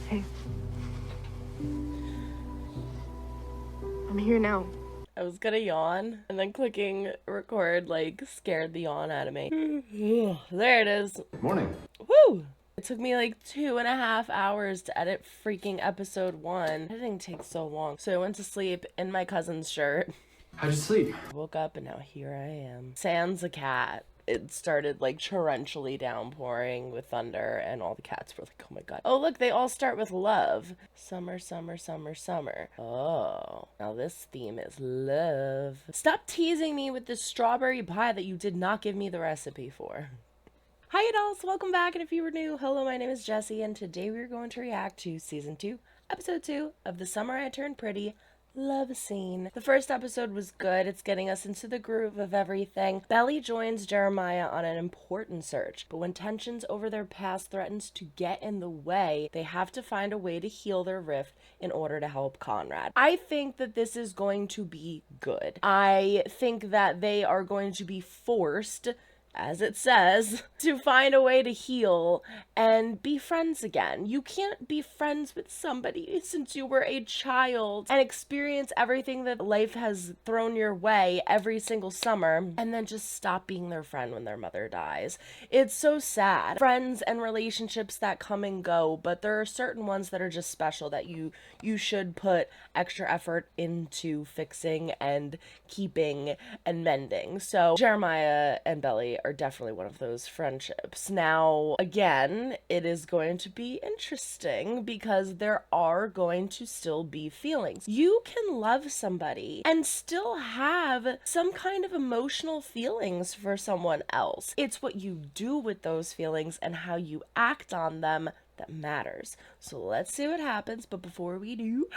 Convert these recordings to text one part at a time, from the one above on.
Hey. I'm here now. I was gonna yawn, and then clicking record, like, scared the yawn out of me. There it is. Morning. Woo! It took me like 2.5 hours to edit freaking episode 1. Editing takes so long. So I went to sleep in my cousin's shirt. How'd you sleep? Woke up and now here I am. Sans a cat. It started like torrentially downpouring with thunder, and all the cats were like, oh my god. Oh look, they all start with love. Summer, summer, summer, summer. Oh, now this theme is love. Stop teasing me with this strawberry pie that you did not give me the recipe for. Hi dolls, welcome back, and if you were new, hello, my name is Jessie, and today we're going to react to Season 2, Episode 2 of The Summer I Turned Pretty love scene. The first episode was good. It's getting us into the groove of everything. Belly joins Jeremiah on an important search, but when tensions over their past threatens to get in the way, they have to find a way to heal their rift in order to help Conrad. I think that this is going to be good. I think that they are going to be forced, as it says, to find a way to heal and be friends again. You can't be friends with somebody since you were a child and experience everything that life has thrown your way every single summer and then just stop being their friend when their mother dies. It's so sad. Friends and relationships that come and go, but there are certain ones that are just special that you should put extra effort into fixing and keeping and mending. So Jeremiah and Belly are definitely one of those friendships. Now, again, it is going to be interesting because there are going to still be feelings. You can love somebody and still have some kind of emotional feelings for someone else. It's what you do with those feelings and how you act on them that matters. So let's see what happens, but before we do,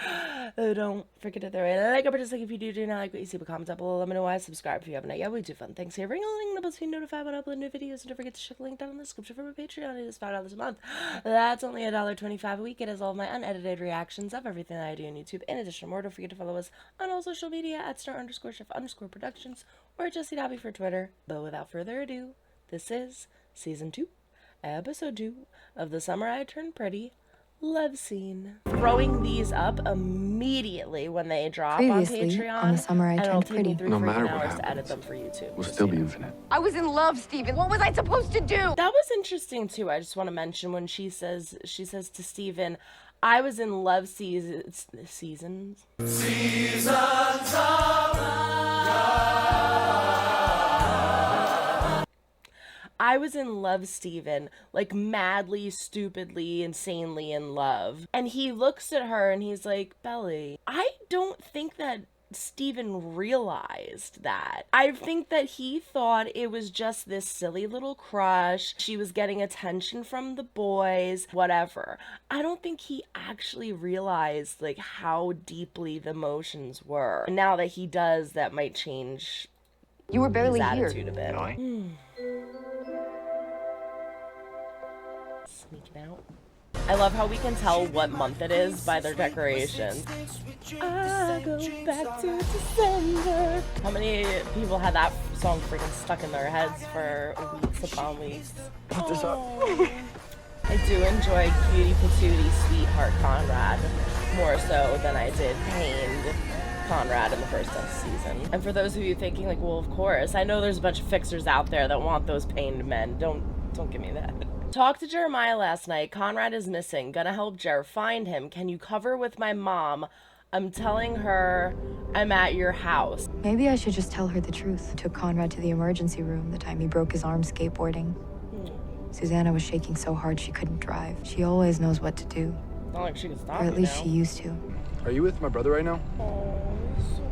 don't forget to throw a like up or dislike if you do not like what you see, but comment down below, let me know why, subscribe if you haven't yet. We do fun things here. Ring a ling the bell to be notified when I upload new videos, and don't forget to check the link down in the description for my Patreon. It is $5 a month. That's only $1.25 a week. It has all of my unedited reactions of everything that I do on YouTube. In addition to more, don't forget to follow us on all social media at star_chef_productions or Jessie Dobbie for Twitter. But without further ado, this is Season 2, Episode 2 of The Summer I Turned Pretty love scene. Throwing these up immediately when they drop Previously, on Patreon, on The Summer I and it'll Turned take me Pretty. 3 No matter freaking what hours to edit happens, them for YouTube. We'll still be infinite. I was in love, Steven. What was I supposed to do? That was interesting too. I just want to mention when she says to Steven, I was in love seasons. I was in love, Steven, like madly, stupidly, insanely in love. And he looks at her and he's like, Belly, I don't think that Steven realized that. I think that he thought it was just this silly little crush. She was getting attention from the boys, whatever. I don't think he actually realized like how deeply the emotions were. And now that he does, that might change You were barely his here. attitude a bit. Really? Sneaking out. I love how we can tell what month it is by their decorations. I go back to December. How many people had that song freaking stuck in their heads for weeks upon weeks? Put this up. I do enjoy cutie patootie sweetheart Conrad more so than I did pained Conrad in the first season. And for those of you thinking like, well, of course, I know there's a bunch of fixers out there that want those pained men. Don't give me that. Talked to Jeremiah last night. Conrad is missing. Gonna help Jer find him. Can you cover with my mom? I'm telling her I'm at your house. Maybe I should just tell her the truth. Took Conrad to the emergency room the time he broke his arm skateboarding. Susanna was shaking so hard she couldn't drive. She always knows what to do. Not like she can stop Or at me least now. she used to. Are you with my brother right now? Oh, sorry.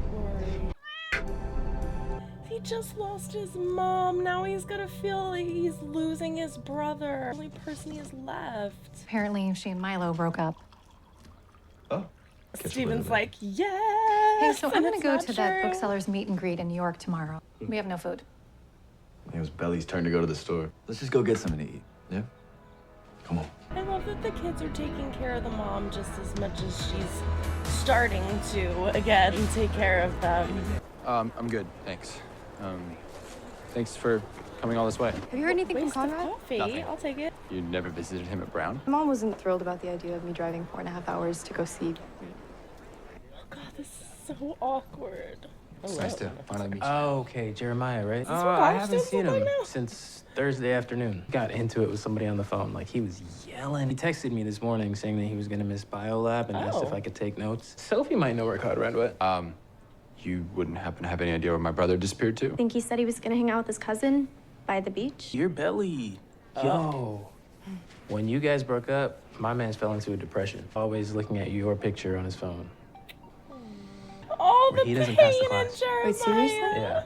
He just lost his mom. Now he's gonna feel like he's losing his brother. The only person he has left. Apparently, she and Milo broke up. Oh. Steven's like, yes. Hey, so I'm and gonna it's go not to that true. bookseller's meet and greet in New York tomorrow. We have no food. It was Belly's turn to go to the store. Let's just go get something to eat. Yeah? Come on. I love that the kids are taking care of the mom just as much as she's starting to, again, take care of them. I'm good, thanks. Thanks for coming all this way. Have you heard anything from Waste of Conrad? coffee. Nothing. I'll take it. You never visited him at Brown? My mom wasn't thrilled about the idea of me driving 4.5 hours to go see. Oh God, this is so awkward. It's nice to finally meet you. Oh, okay, Jeremiah, right? what I I've haven't seen seen from him right now? since Thursday afternoon. Got into it with somebody on the phone. Like, he was yelling. He texted me this morning saying that he was gonna miss biolab and asked if Oh. I could take notes. Sophie might know where Conrad went. You wouldn't happen to have any idea where my brother disappeared to? I think he said he was gonna hang out with his cousin by the beach. Your belly. Yo. When you guys broke up, my man fell into a depression. Always looking at your picture on his phone. All the He doesn't pain pass the in class. Jeremiah. Wait, seriously? Yeah.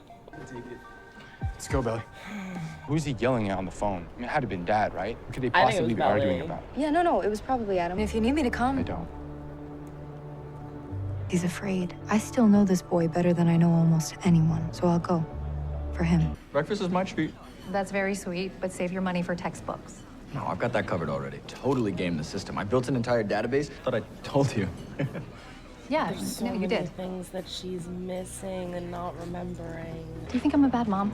Let's go, Belly. Who's he yelling at on the phone? I mean, it had to have been Dad, right? What could they I think it possibly was be arguing Belly. about? Yeah, no, it was probably Adam. If you need me to I come, don't. he's afraid. I still know this boy better than I know almost anyone, so I'll go. For him. Breakfast is my treat. That's very sweet, but save your money for textbooks. No, I've got that covered already. Totally gamed the system. I built an entire database. Thought I told you. Yeah, There's so no, you many did. things that she's missing and not remembering. Do you think I'm a bad mom?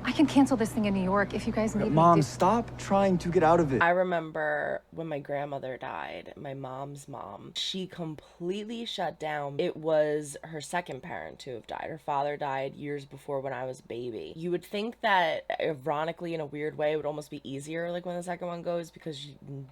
I can cancel this thing in New York if you guys need Mom, me to. stop trying to get out of it. I remember when my grandmother died, my mom's mom, she completely shut down. It was her second parent to have died. Her father died years before when I was a baby. You would think that, ironically, in a weird way, it would almost be easier like when the second one goes because you've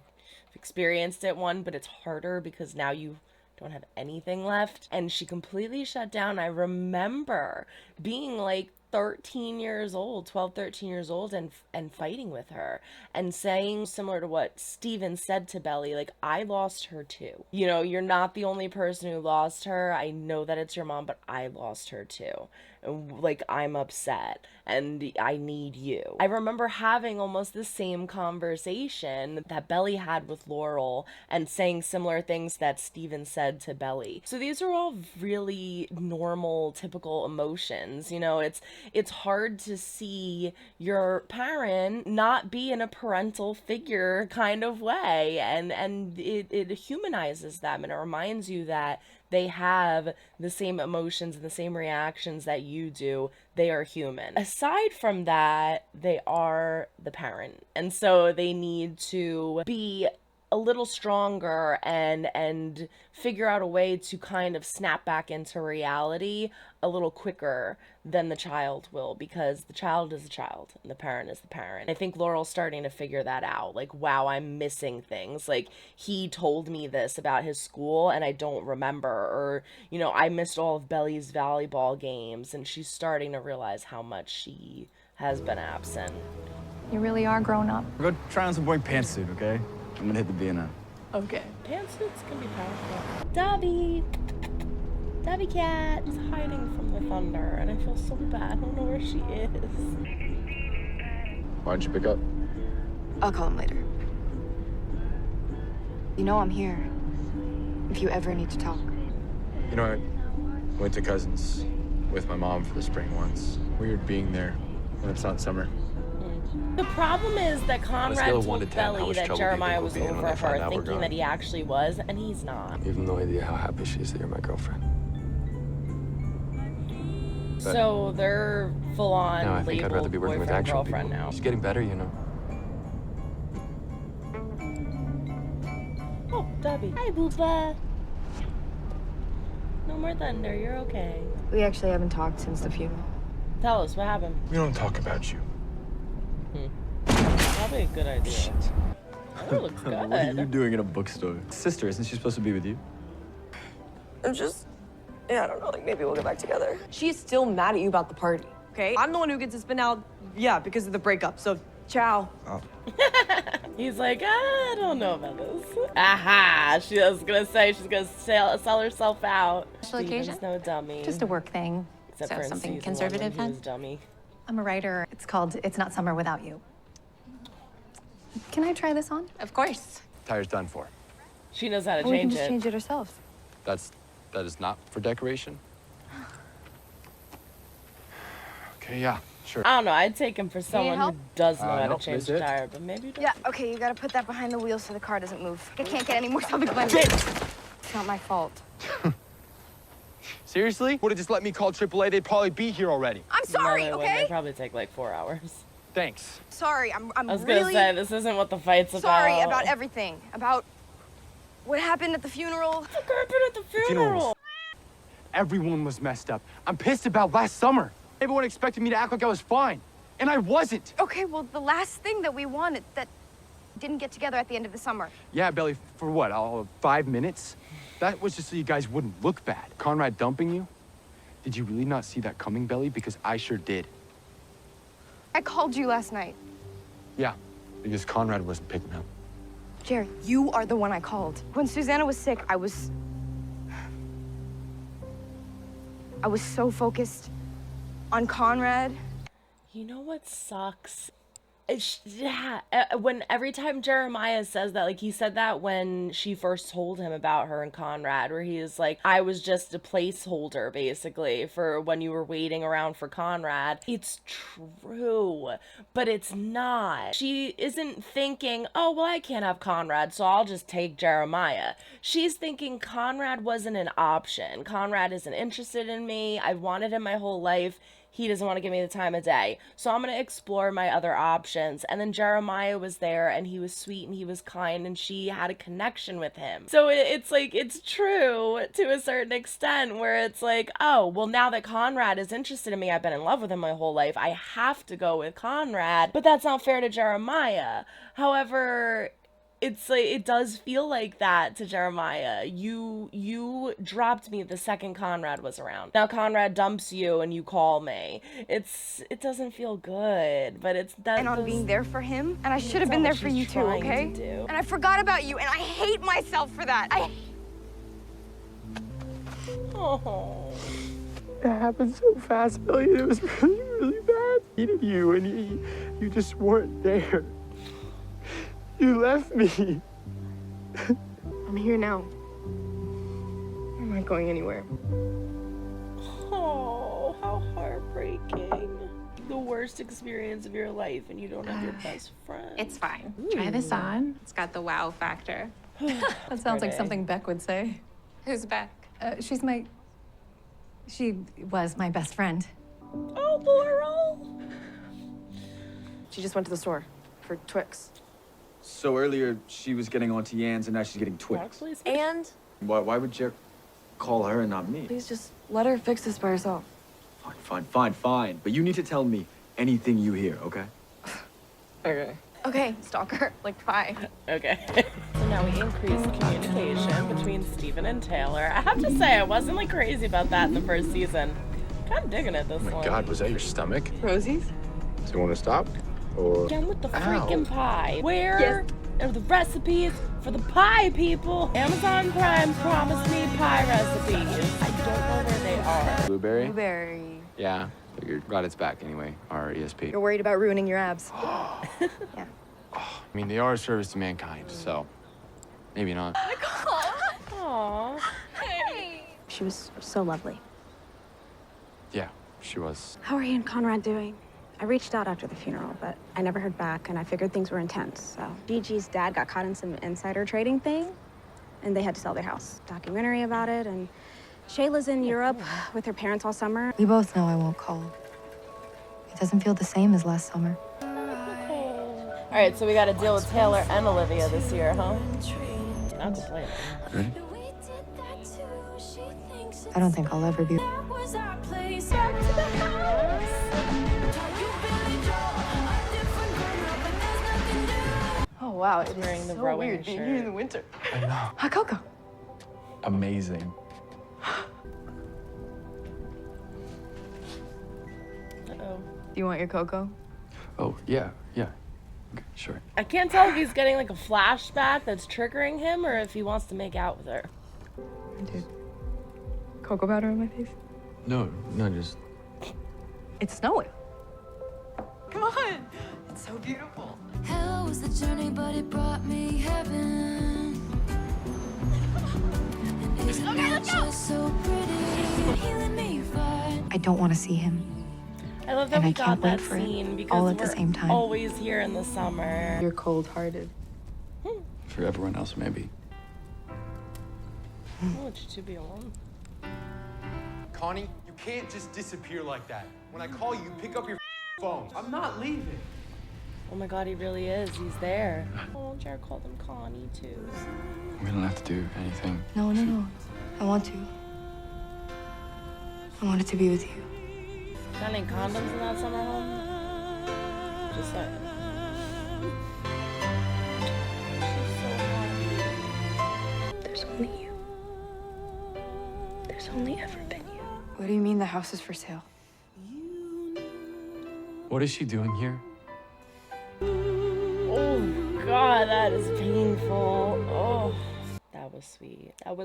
experienced it one, but it's harder because now you don't have anything left. And she completely shut down. I remember being like 13 years old, 12, 13 years old, and fighting with her and saying similar to what Steven said to Belly, like, I lost her too. You know, you're not the only person who lost her. I know that it's your mom, but I lost her too. And, like, I'm upset and I need you. I remember having almost the same conversation that Belly had with Laurel and saying similar things that Steven said to Belly. So these are all really normal, typical emotions. You know, it's hard to see your parent not be in a parental figure kind of way, and it humanizes them, and it reminds you that they have the same emotions and the same reactions that you do. They are human. Aside from that, they are the parent, and so they need to be a little stronger and figure out a way to kind of snap back into reality a little quicker than the child will, because the child is the child and the parent is the parent. I think Laurel's starting to figure that out. Like, wow, I'm missing things. Like, he told me this about his school and I don't remember, or, you know, I missed all of Belly's volleyball games, and she's starting to realize how much she has been absent. You really are grown up. Go try on some boy pantsuit, okay? I'm gonna hit the B&M. Okay. Pantsuits can be powerful. Dobbie! Dobbie cat is hiding from the thunder, and I feel so bad. I don't know where she is. Why didn't you pick up? I'll call him later. You know I'm here. If you ever need to talk. You know, I went to Cousins with my mom for the spring once. Weird being there when it's not summer. The problem is that Conrad scale of 1 told to 10, how Belly much that trouble do you Jeremiah think was we'll be in when over they find her, out we're thinking gone? that he actually was, and he's not. You have no idea how happy she is that you're my girlfriend. But So they're full on no, I think I'd rather be working with boyfriend actual girlfriend people. now. She's getting better, you know. Oh, Dobbie. Hi, Booba. No more thunder. You're okay. We actually haven't talked since the funeral. Tell us what happened. We don't talk about you. Probably a good idea. Oh, it looks good. What are you doing in a bookstore? Sister, isn't she supposed to be with you? I don't know, like maybe we'll get back together. She is still mad at you about the party, okay? I'm the one who gets to spin out, because of the breakup, so ciao. He's like, I don't know about this. Aha! She was gonna say she's gonna sell herself out. Special Steven's occasion? no dummy. Just a work thing. Except So for in something season conservative 1 when then? he was dummy. I'm a writer. It's called It's Not Summer Without You. Can I try this on? Of course. Tire's done for. She knows how to We can change just it. change it ourselves. That is not for decoration? Okay, yeah, sure. I don't know. I'd take him for someone who help? does know how to nope, change this the it. tire, but maybe you don't. Yeah, okay, you gotta put that behind the wheel so the car doesn't move. I can't get any more topic behind me. It's not my fault. Seriously? Would have just let me call AAA, they'd probably be here already. I'm sorry, No, they wouldn't. okay? It'd probably take like 4 hours. Thanks. Sorry, I'm I was really gonna say, this isn't what the fight's sorry about everything. About what happened at the funeral. What happened at the funeral? Everyone was messed up. I'm pissed about last summer. Everyone expected me to act like I was fine, and I wasn't. Okay, well, the last thing that we wanted that didn't get together at the end of the summer. Yeah, Belly, for what, all of 5 minutes? That was just so you guys wouldn't look bad. Conrad dumping you? Did you really not see that coming, Belly? Because I sure did. I called you last night. Yeah, because Conrad wasn't picking up. Jerry, you are the one I called. When Susanna was sick, I was so focused on Conrad. You know what sucks? When every time Jeremiah says that, like he said that when she first told him about her and Conrad, where he is like, I was just a placeholder basically for when you were waiting around for Conrad. It's true, but it's not. She isn't thinking, oh, well, I can't have Conrad, so I'll just take Jeremiah. She's thinking Conrad wasn't an option. Conrad isn't interested in me. I've wanted him my whole life. He doesn't want to give me the time of day. So I'm going to explore my other options. And then Jeremiah was there and he was sweet and he was kind and she had a connection with him. So it's like, it's true to a certain extent where it's like, oh, well, now that Conrad is interested in me, I've been in love with him my whole life. I have to go with Conrad. But that's not fair to Jeremiah. However, it's like, it does feel like that to Jeremiah. You dropped me the second Conrad was around. Now Conrad dumps you and you call me. It doesn't feel good, but it's that. And on being there for him, and I should have been there for you too, okay? And I forgot about you, and I hate myself for that. Oh. It happened so fast, Billy. It was really, really bad. I needed you, and you just weren't there. You left me. I'm here now. I'm not going anywhere. Oh, how heartbreaking. The worst experience of your life and you don't have your best friend. It's fine. Try this on. It's got the wow factor. That sounds like something Beck would say. Who's Beck? She was my best friend. Oh, Laurel. She just went to the store for Twix. So earlier, she was getting onto Yans, and now she's getting Twix. And Why would Jer call her and not me? please just let her fix this by herself. Fine. But you need to tell me anything you hear, okay? Okay. Okay, stalker. Like, bye. Okay. So now we increase communication between Steven and Taylor. I have to say, I wasn't like crazy about that in the first season. Kind of digging it this one. Oh my God, was that your stomach? Rosie's? Do you want to stop? Or... Again with the freaking pie. Where are the recipes for the pie, people? Amazon Prime promised me pie recipes. I don't know where they are. Blueberry? Blueberry. Yeah, figured. Glad it's back anyway, our ESP. You're worried about ruining your abs. I mean, they are a service to mankind, so maybe not. Aww. She was so lovely. Yeah, she was. How are he and Conrad doing? I reached out after the funeral, but I never heard back, and I figured things were intense, so. Gigi's dad got caught in some insider trading thing, and they had to sell their house. Documentary about it, and Shayla's in Europe with her parents all summer. We both know I won't call. It doesn't feel the same as last summer. All right, so we got to deal with Taylor and Olivia this year, huh? Not complaining. Ready? I don't think I'll ever be. Oh wow, it Wearing is the so rowing weird being here in the winter. I know. Hot cocoa. Amazing. Uh-oh. Do you want your cocoa? Oh, yeah. Okay, sure. I can't tell if he's getting like a flashback that's triggering him or if he wants to make out with her. Dude. Cocoa powder on my face? No, just... It's snowing. Come on. It's so beautiful. Hell was the journey, but it brought me heaven. And it's just so pretty, healing me fine. I don't want to see him. I love that And we I got can't wait that for it, scene because all at the we're same time. always here in the summer. You're cold-hearted. For everyone else, maybe. I want you to be alone. Connie, you can't just disappear like that. When I call you, pick up your phone. I'm not leaving. Oh my god, he really is. He's there. Oh, Jared called him Connie too. We don't have to do anything. No, no, no. I want to. I wanted to be with you. Got any condoms in that summer home? Just saying. There's only you. There's only ever been you. What do you mean the house is for sale? What is she doing here? Oh god, that is painful. Oh, that was sweet. That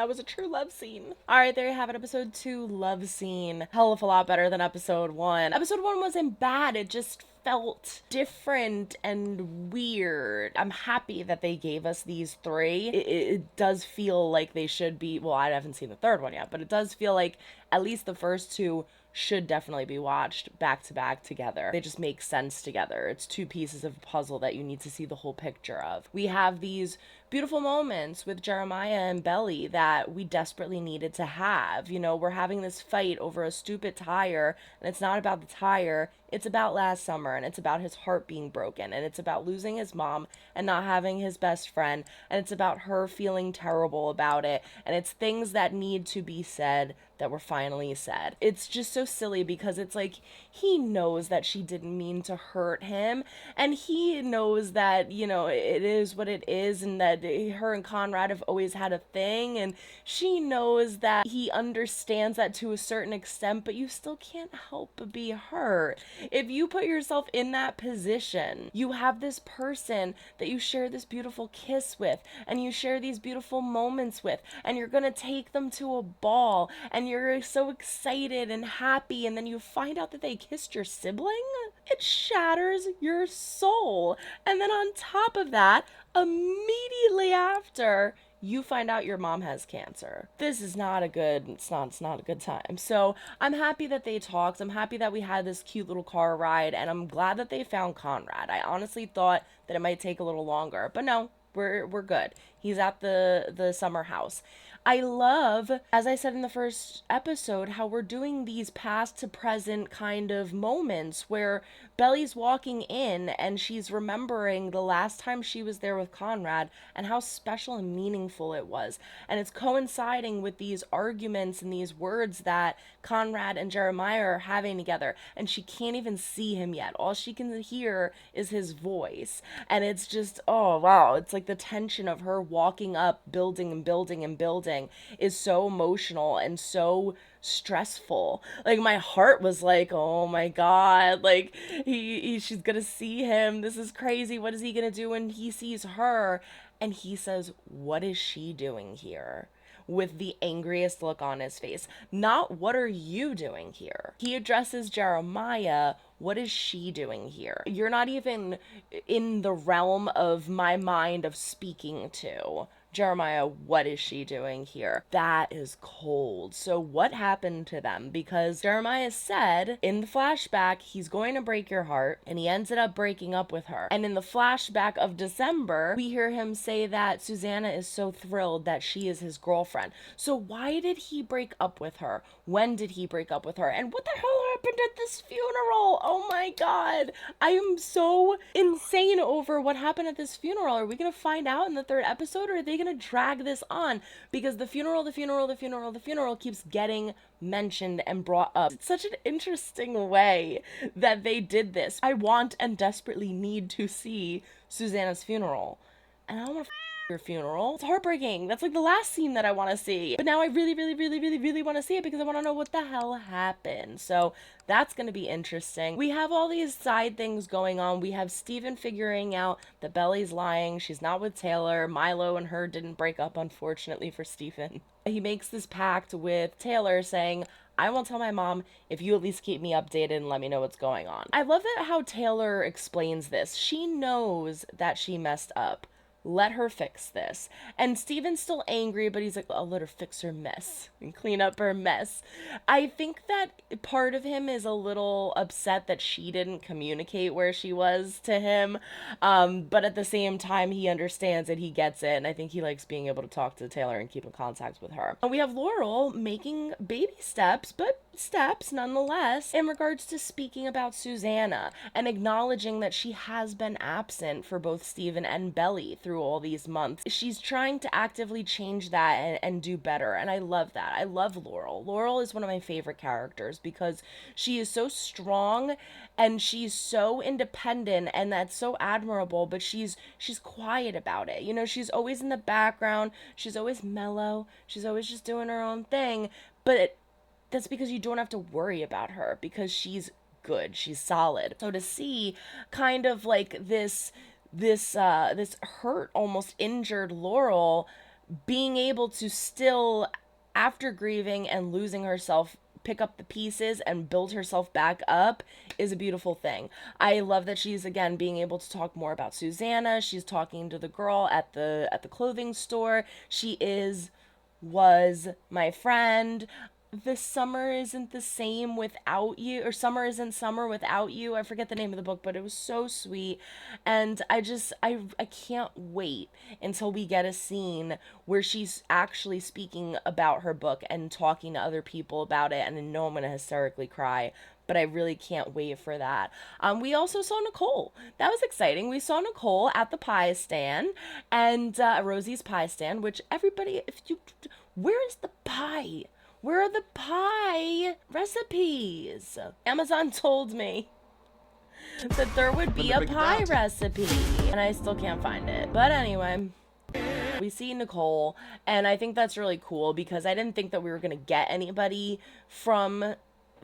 was a true love scene. All right, there you have it. Episode 2, love scene. Hell of a lot better than episode 1. Episode 1 wasn't bad. It just felt different and weird. I'm happy that they gave us these 3. It does feel like they should be, well, I haven't seen the 3rd one yet, but it does feel like at least the first 2 should definitely be watched back to back together. They just make sense together. It's 2 pieces of a puzzle that you need to see the whole picture of. We have these beautiful moments with Jeremiah and Belly that we desperately needed to have. You know, we're having this fight over a stupid tire, and it's not about the tire, it's about last summer, and it's about his heart being broken, and it's about losing his mom and not having his best friend, and it's about her feeling terrible about it, and it's things that need to be said that were finally said. It's just so silly because it's like he knows that she didn't mean to hurt him, and he knows that, you know, it is what it is, and that her and Conrad have always had a thing, and she knows that he understands that to a certain extent, but you still can't help but be hurt. If you put yourself in that position, you have this person that you share this beautiful kiss with, and you share these beautiful moments with, and you're gonna take them to a ball, and you're so excited and happy, and then you find out that they kissed your sibling. It shatters your soul. And then on top of that, immediately after, you find out your mom has cancer. This is not a good, it's not a good time. So I'm happy that they talked. I'm happy that we had this cute little car ride, and I'm glad that they found Conrad. I honestly thought that it might take a little longer, but no, we're good. He's at the summer house. I love, as I said in the first episode, how we're doing these past to present kind of moments where Belly's walking in and she's remembering the last time she was there with Conrad and how special and meaningful it was. And it's coinciding with these arguments and these words that Conrad and Jeremiah are having together. And she can't even see him yet. All she can hear is his voice. And it's just, oh wow, it's like the tension of her walking up, building and building and building is so emotional and so stressful. Like my heart was like, oh my god, like she's gonna see him, this is crazy, what is he gonna do when he sees her? And he says, what is she doing here? With the angriest look on his face. Not, what are you doing here? He addresses Jeremiah, what is she doing here? You're not even in the realm of my mind of speaking to. Jeremiah, what is she doing here? That is cold. So what happened to them? Because Jeremiah said in the flashback, he's going to break your heart, and he ended up breaking up with her. And in the flashback of December, we hear him say that Susanna is so thrilled that she is his girlfriend. So why did he break up with her? When did he break up with her? And what the hell happened at this funeral? Oh my god. I am so insane over what happened at this funeral. Are we going to find out in the 3rd episode, or are they going to drag this on? Because the funeral keeps getting mentioned and brought up. It's such an interesting way that they did this. I want and desperately need to see Susanna's funeral, and I don't want to your funeral. It's heartbreaking. That's like the last scene that I want to see. But now I really want to see it because I want to know what the hell happened. So that's going to be interesting. We have all these side things going on. We have Steven figuring out that Belly's lying. She's not with Taylor. Milo and her didn't break up, unfortunately for Steven. He makes this pact with Taylor saying, I won't tell my mom if you at least keep me updated and let me know what's going on. I love that how Taylor explains this. She knows that she messed up, let her fix this. And Steven's still angry, but he's like, I'll let her fix her mess and clean up her mess. I think that part of him is a little upset that she didn't communicate where she was to him. But at the same time, he understands it, he gets it, and I think he likes being able to talk to Taylor and keep in contact with her. And we have Laurel making baby steps, but steps nonetheless, in regards to speaking about Susanna and acknowledging that she has been absent for both Steven and Belly through all these months. She's trying to actively change that and do better, and I love that. I love Laurel. Laurel is one of my favorite characters because she is so strong and she's so independent, and that's so admirable, but she's quiet about it. You know, she's always in the background, she's always mellow, she's always just doing her own thing, but that's because you don't have to worry about her because she's good, she's solid. So to see kind of like this hurt, almost injured Laurel being able to still, after grieving and losing herself, pick up the pieces and build herself back up is a beautiful thing. I love that she's again being able to talk more about Susanna. She's talking to the girl at the clothing store. She was my friend. The summer isn't the same without you, or summer isn't summer without you. I forget the name of the book, but it was so sweet. And I can't wait until we get a scene where she's actually speaking about her book and talking to other people about it. And I know I'm going to hysterically cry, but I really can't wait for that. We also saw Nicole. That was exciting. We saw Nicole at the pie stand, and Rosie's pie stand, which everybody, where is the pie? Where are the pie recipes? Amazon told me that there would be a pie recipe, and I still can't find it. But anyway, we see Nicole, and I think that's really cool because I didn't think that we were going to get anybody from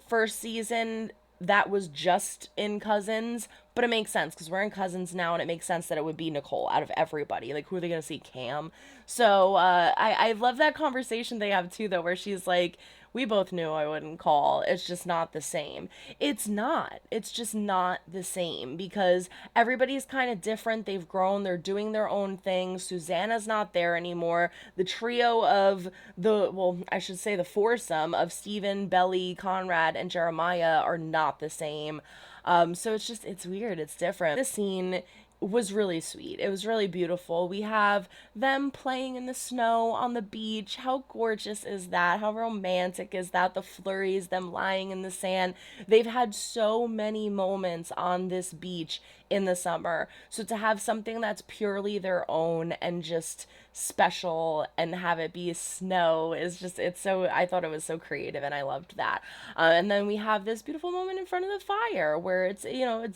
first season that was just in Cousins, but it makes sense because we're in Cousins now, and it makes sense that it would be Nicole out of everybody. Like, who are they gonna see? Cam? So I love that conversation they have too, though, where she's like, we both knew I wouldn't call. It's just not the same. It's not. It's just not the same because everybody's kind of different. They've grown. They're doing their own thing. Susanna's not there anymore. The trio of the foursome of Steven, Belly, Conrad, and Jeremiah are not the same. So it's weird. It's different. This scene was really sweet. It was really beautiful. We have them playing in the snow on the beach. How gorgeous is that? How romantic is that? The flurries, them lying in the sand. They've had so many moments on this beach in the summer. So to have something that's purely their own and just special and have it be snow is just, I thought it was so creative, and I loved that. And then we have this beautiful moment in front of the fire where it's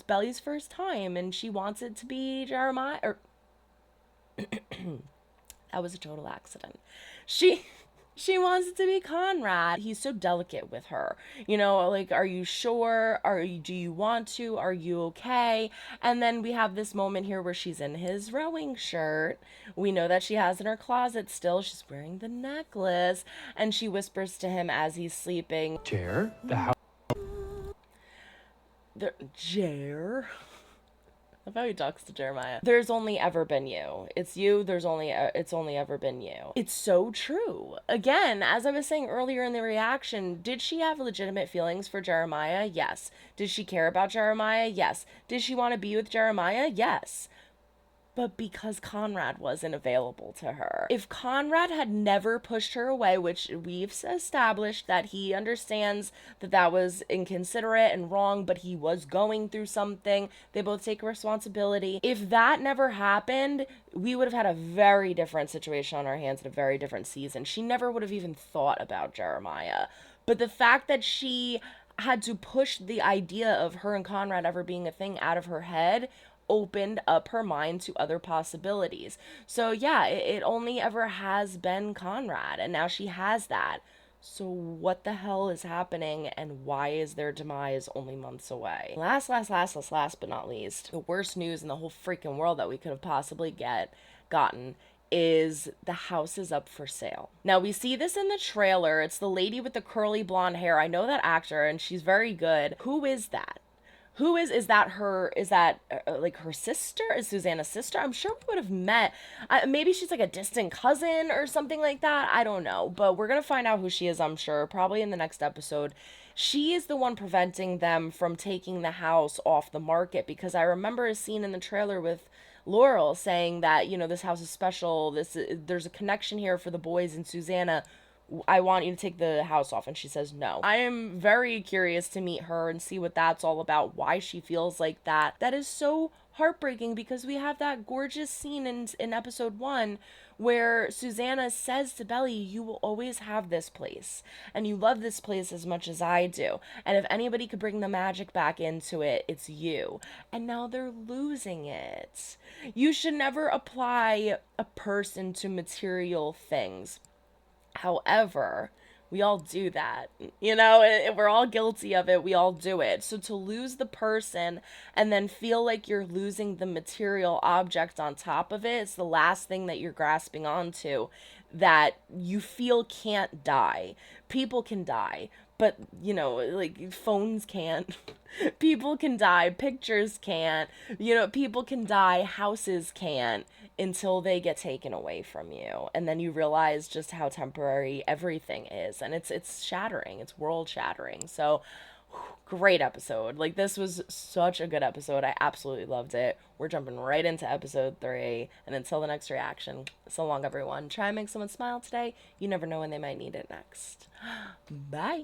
Belly's first time and she wants it to be Jeremiah, or that was a total accident. She wants it to be Conrad. He's so delicate with her. Like, are you sure? Do you want to? Are you okay? And then we have this moment here where she's in his rowing shirt. We know that she has in her closet still. She's wearing the necklace. And she whispers to him as he's sleeping, Jer, the house. Jer? I love how he talks to Jeremiah. There's only ever been you. It's you. It's only ever been you. It's so true. Again, as I was saying earlier in the reaction, did she have legitimate feelings for Jeremiah? Yes. Did she care about Jeremiah? Yes. Did she want to be with Jeremiah? Yes. But because Conrad wasn't available to her. If Conrad had never pushed her away, which we've established that he understands that was inconsiderate and wrong, but he was going through something, they both take responsibility. If that never happened, we would have had a very different situation on our hands and a very different season. She never would have even thought about Jeremiah. But the fact that she had to push the idea of her and Conrad ever being a thing out of her head opened up her mind to other possibilities. So yeah, it only ever has been Conrad, and now she has that. So what the hell is happening, and why is their demise only months away? Last but not least, the worst news in the whole freaking world that we could have possibly gotten is the house is up for sale. Now, we see this in the trailer. It's the lady with the curly blonde hair. I know that actor, and she's very good. Who is that? is that her, like her sister? Is Susanna's sister? I'm sure we would have met. Maybe she's like a distant cousin or something like that. I don't know. But we're going to find out who she is, I'm sure, probably in the next episode. She is the one preventing them from taking the house off the market, because I remember a scene in the trailer with Laurel saying that, you know, this house is special. There's a connection here for the boys and Susanna. I want you to take the house off. And she says no. I am very curious to meet her and see what that's all about, why she feels like that. That is so heartbreaking, because we have that gorgeous scene in episode 1 where Susanna says to Belly, you will always have this place, and you love this place as much as I do, and if anybody could bring the magic back into it, it's you. And now they're losing it. You should never apply a person to material things. However, we all do that, you know, we're all guilty of it. We all do it. So to lose the person and then feel like you're losing the material object on top of it, it's the last thing that you're grasping onto that you feel can't die. People can die, but, you know, like, phones can't. People can die. Pictures can't. You know, people can die. Houses can't, until they get taken away from you. And then you realize just how temporary everything is. And it's shattering. It's world shattering. So, great episode. Like, this was such a good episode. I absolutely loved it. We're jumping right into episode 3. And until the next reaction, so long, everyone. Try and make someone smile today. You never know when they might need it next. Bye.